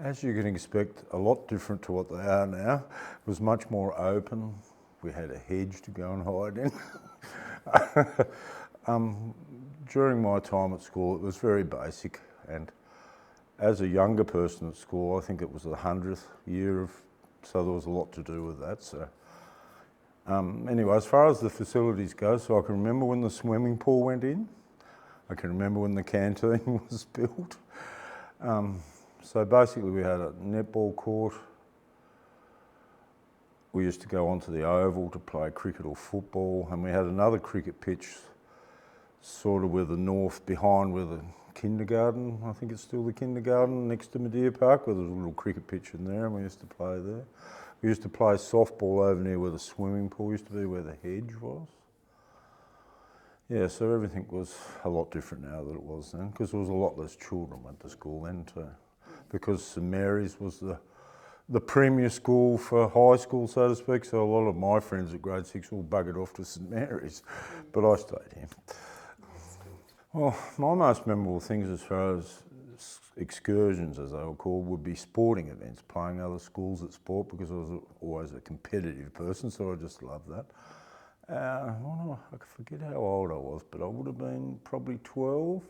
As you can expect, a lot different to what they are now. It was much more open. We had a hedge to go and hide in. During my time at school, it was very basic, and as a younger person at school, I think it was the 100th year so there was a lot to do with that. So anyway, as far as the facilities go, so I can remember when the swimming pool went in. I can remember when the canteen was built. So basically we had a netball court. We used to go onto the oval to play cricket or football, and we had another cricket pitch sort of with the north behind where the kindergarten, I think it's still the kindergarten, next to Madeira Park, where there was a little cricket pitch in there, and we used to play there. We used to play softball over near where the swimming pool used to be, where the hedge was. Yeah, so everything was a lot different now than it was then, because there was a lot less children went to school then too. Because St Mary's was the premier school for high school, so to speak, so a lot of my friends at grade 6 all buggered off to St Mary's, but I stayed here. Well, my most memorable things as far as excursions, as they were called, would be sporting events, playing other schools at sport, because I was always a competitive person, so I just loved that. I forget how old I was, but I would have been probably 12.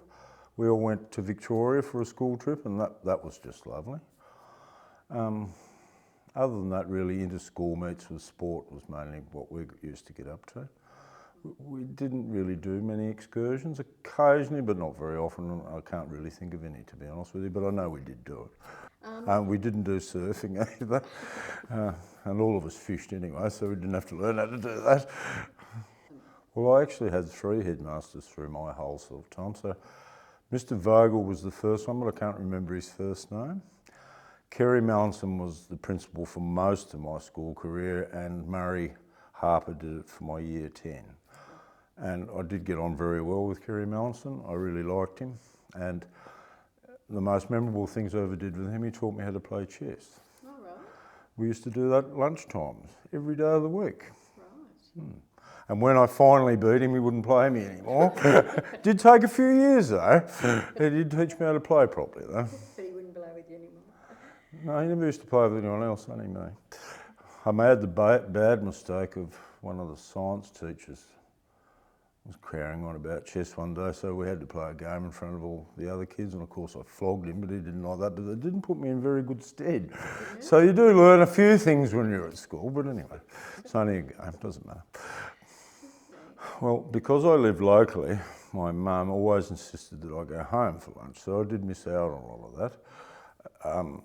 We all went to Victoria for a school trip, and that was just lovely. Other than that, really, inter-school meets with sport was mainly what we used to get up to. We didn't really do many excursions, occasionally, but not very often. I can't really think of any, to be honest with you, but I know we did do it. We didn't do surfing either, and all of us fished anyway, so we didn't have to learn how to do that. Well, I actually had 3 headmasters through my whole sort of time. So Mr. Vogel was the first one, but I can't remember his first name. Kerry Mallinson was the principal for most of my school career, and Murray Harper did it for my year 10. And I did get on very well with Kerry Mallinson. I really liked him. And the most memorable things I ever did with him, he taught me how to play chess. All right. We used to do that at lunchtimes, every day of the week. Right. And when I finally beat him, he wouldn't play me anymore. Did take a few years though. He did teach me how to play properly though. But he wouldn't play with you anymore? No, he never used to play with anyone else, only me. I made the bad mistake of one of the science teachers was crowing on about chess one day, so we had to play a game in front of all the other kids, and of course I flogged him, but he didn't like that, but it didn't put me in very good stead. So you do learn a few things when you're at school, but anyway, it's only a game, doesn't matter. Well, because I lived locally, my mum always insisted that I go home for lunch, so I did miss out on a lot of that.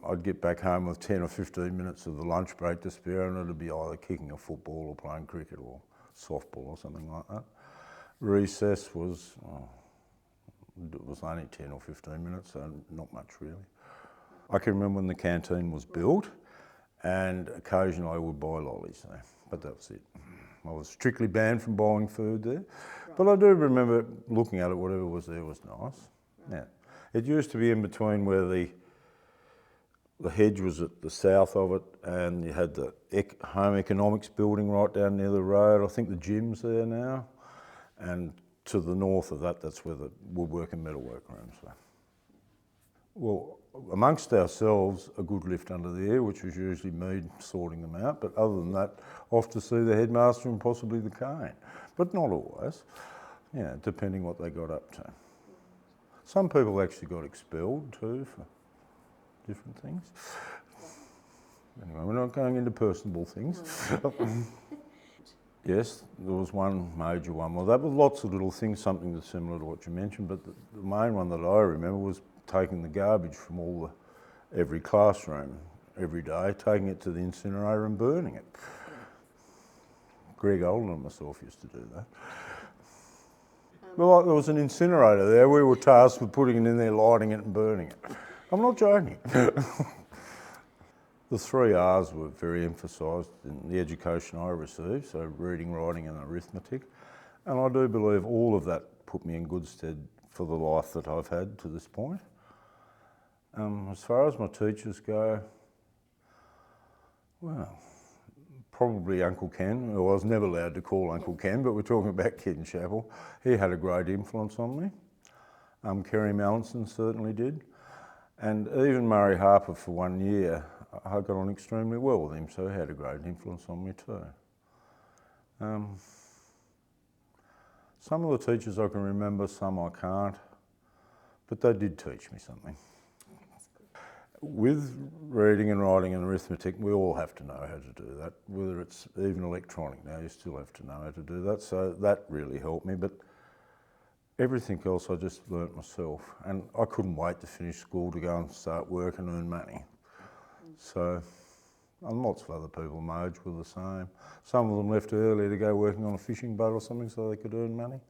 I'd get back home with 10 or 15 minutes of the lunch break to spare, and it'd be either kicking a football or playing cricket or softball or something like that. Recess was, it was only 10 or 15 minutes, so not much really. I can remember when the canteen was built, and occasionally I would buy lollies there, but that was it. I was strictly banned from buying food there, but I do remember looking at it, whatever was there was nice. Yeah. It used to be in between where the hedge was at the south of it, and you had the home economics building right down near the road. I think the gym's there now. And to the north of that, that's where the woodwork and metalwork rooms are. Well, amongst ourselves, a good lift under the ear, which was usually me sorting them out, but other than that, off to see the headmaster and possibly the cane. But not always, yeah, depending what they got up to. Some people actually got expelled too for different things. Anyway, we're not going into personable things. Yes, there was one major one. Well, that was lots of little things, something that's similar to what you mentioned, but the main one that I remember was taking the garbage from every classroom every day, taking it to the incinerator and burning it. Greg Olden and myself used to do that. Well, there was an incinerator there. We were tasked with putting it in there, lighting it and burning it. I'm not joking. The 3 R's were very emphasised in the education I received, so reading, writing and arithmetic. And I do believe all of that put me in good stead for the life that I've had to this point. As far as my teachers go, well, probably Uncle Ken, who I was never allowed to call Uncle Ken, but we're talking about Graeme Chapple. He had a great influence on me. Kerry Mallinson certainly did. And even Murray Harper for 1 year, I got on extremely well with him, so he had a great influence on me too. Some of the teachers I can remember, some I can't, but they did teach me something. With reading and writing and arithmetic, we all have to know how to do that. Whether it's even electronic now, you still have to know how to do that. So that really helped me. But everything else I just learnt myself. And I couldn't wait to finish school to go and start work and earn money. So, and lots of other people my age were the same. Some of them left early to go working on a fishing boat or something so they could earn money.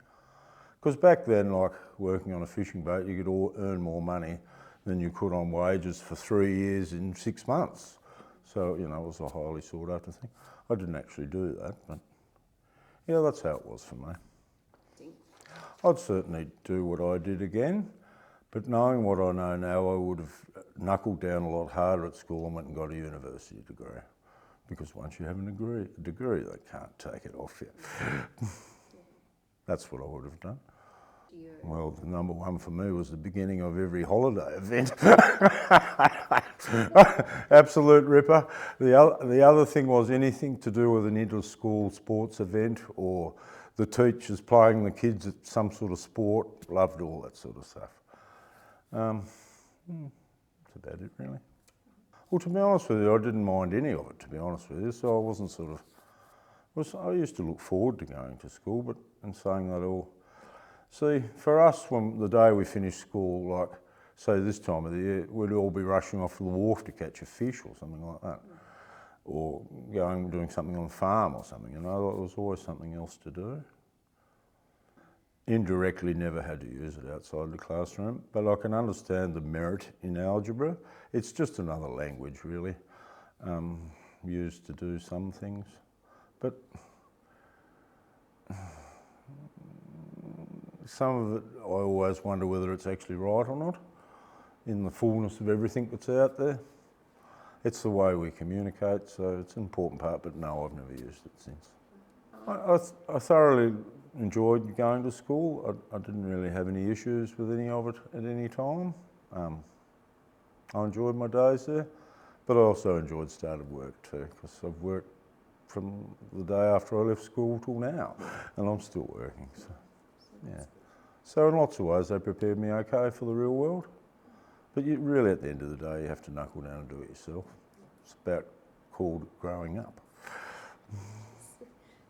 Because back then, like working on a fishing boat, you could earn more money than you could on wages for 3 years in 6 months. So, you know, it was a highly sought after thing. I didn't actually do that, but yeah, that's how it was for me. I'd certainly do what I did again, but knowing what I know now, I would have knuckled down a lot harder at school and went and got a university degree. Because once you have a degree, they can't take it off you. That's what I would have done. Well, the number one for me was the beginning of every holiday event. Absolute ripper. The other thing was anything to do with an inter-school sports event or the teachers playing the kids at some sort of sport. Loved all that sort of stuff. That's about it, really. Well, to be honest with you, I didn't mind any of it, to be honest with you. So I wasn't sort of... I used to look forward to going to school, but in saying that all... See, for us, when the day we finished school, like, say this time of the year, we'd all be rushing off to the wharf to catch a fish or something like that. Or doing something on the farm or something, you know, there was always something else to do. Indirectly never had to use it outside the classroom, but I can understand the merit in algebra. It's just another language, really, used to do some things. But some of it, I always wonder whether it's actually right or not, in the fullness of everything that's out there. It's the way we communicate, so it's an important part, but no, I've never used it since. I thoroughly enjoyed going to school. I didn't really have any issues with any of it at any time. I enjoyed my days there, but I also enjoyed starting work too, because I've worked from the day after I left school till now, and I'm still working. So, yeah. So in lots of ways, they prepared me okay for the real world. But you really, at the end of the day, you have to knuckle down and do it yourself. It's about called growing up.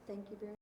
Thank you very much.